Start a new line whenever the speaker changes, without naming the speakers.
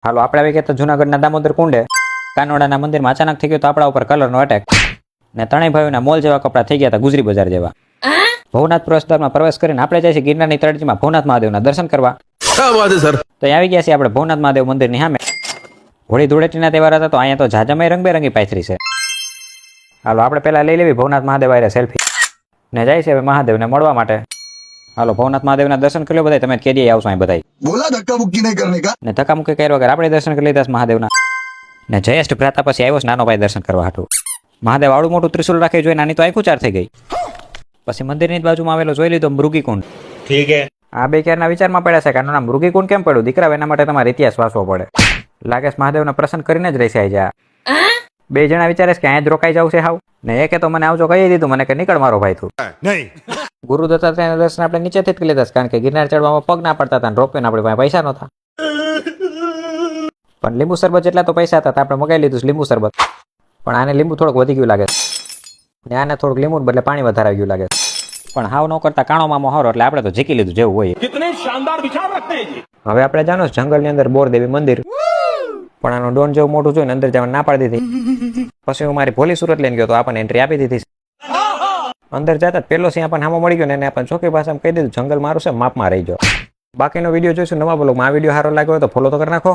હાલો આપણે આવી ગયા તો જુનાગઢના દામોદર કુંડે કાનોડાના મંદિરમાં અચાનક થઈ ગયો તો આપણા ઉપર કલરનો અટેક ને ત્રણેય ભાઈઓના મોલ જેવા કપડા થઈ ગયા હતા ગુજરી બજાર જેવા. ભવનાથ પ્રવેશદ્વારમાં પ્રવેશ કરીને આપણે જઈએ છીએ ગિરનારની તળેટીમાં ભવનાથ મહાદેવના દર્શન કરવા. તો અહીં આવી ગયા છીએ આપણે ભવનાથ મહાદેવ મંદિરની સામે. હોળી ધૂળેટીના તહેવાર હતા તો અહીંયા તો ઝાઝામાં રંગબેરંગી પાથરી છે. હાલો આપણે પહેલા લઈ લેવી ભવનાથ મહાદેવ આરે સેલ્ફી ને જાય છે હવે મહાદેવને મળવા માટે. હાલો ભવનાથ મહાદેવના દર્શન કરી લો બધા. તમે કેદી આવશો અહીં બધા
बोला धक्का मुक्की नहीं करने का.
ને ધક્કા મુક્કી કર્યા વગર આપણે દર્શન કરી લીધા મહાદેવના. ને જયેશ ભ્રાતા પછી આવ્યો છે નાનો ભાઈ દર્શન કરવા હાટું. મહાદેવ આવડું મોટું ત્રિશુલ રાખી જોઈ નાની તો આખું ચાર થઈ ગઈ. પછી મંદિરની જ બાજુમાં આવેલો જોઈ લીધો મૃગીકુંડ.
ठीक है.
આ બે ક્યારના વિચારમાં પડ્યા છે કે આનું નામ મૃગીકુંડ કેમ પડ્યું દીકરા? એના માટે તમારે ઇતિહાસ વાંચવો પડે. લાગે છે મહાદેવના પ્રસન્ન કરીને જ રહેશે જા. બે જણા વિચારે છે કે અહીંયા જ રોકાઈ જવું છે હાવ. ને એકે તો મને આવજો કહી દીધું મને કે નીકળ મારો ભાઈ તું.
नहीं.
ગુરુ દત્તાત્રેયના દર્શન આપણે નીચેથી જ કરી લીધા છે કારણ કે ગિરનાર ચડવામાં પગ ના પડતા હતા અને રોપવેને આપણી પાસે પૈસા નહોતા. પણ લીંબુ શરબત જેટલા તો પૈસા હતા આપણે મગાવી લીધું લીંબુ શરબત. પણ આને લીંબુ થોડુંક વધી ગયું લાગે ને આને થોડુંક લીંબુ બદલે પાણી વધારે આવી ગયું લાગે. પણ હાવ ન કરતા કાણો મામો હારો એટલે આપણે તો જીકી લીધું જેવું હોય.
कितने शानदार विचार रखते हैं जी.
હવે આપણે જાણો જંગલની અંદર બોરદેવી મંદિર પણ આનો ડોન જેવું મોટું જોઈને અંદર જવા ના પાડી દીધી. પછી હું મારી ભોલી સુરત લઈને ગયો તો આપણને એન્ટ્રી આપી દીધી. અંદર જતા પેલો સિંહ આપણને સામો મળી ગયો ને એને આપણને ચોખ્ખી ભાષામાં કહી દીધું જંગલ મારું છે માપમાં રહી જાઓ. બાકીનો વિડીયો જોઈશું નવા બ્લોગમાં. આ વિડીયો સારો લાગ્યો હોય તો ફોલો તો કરી નાખો.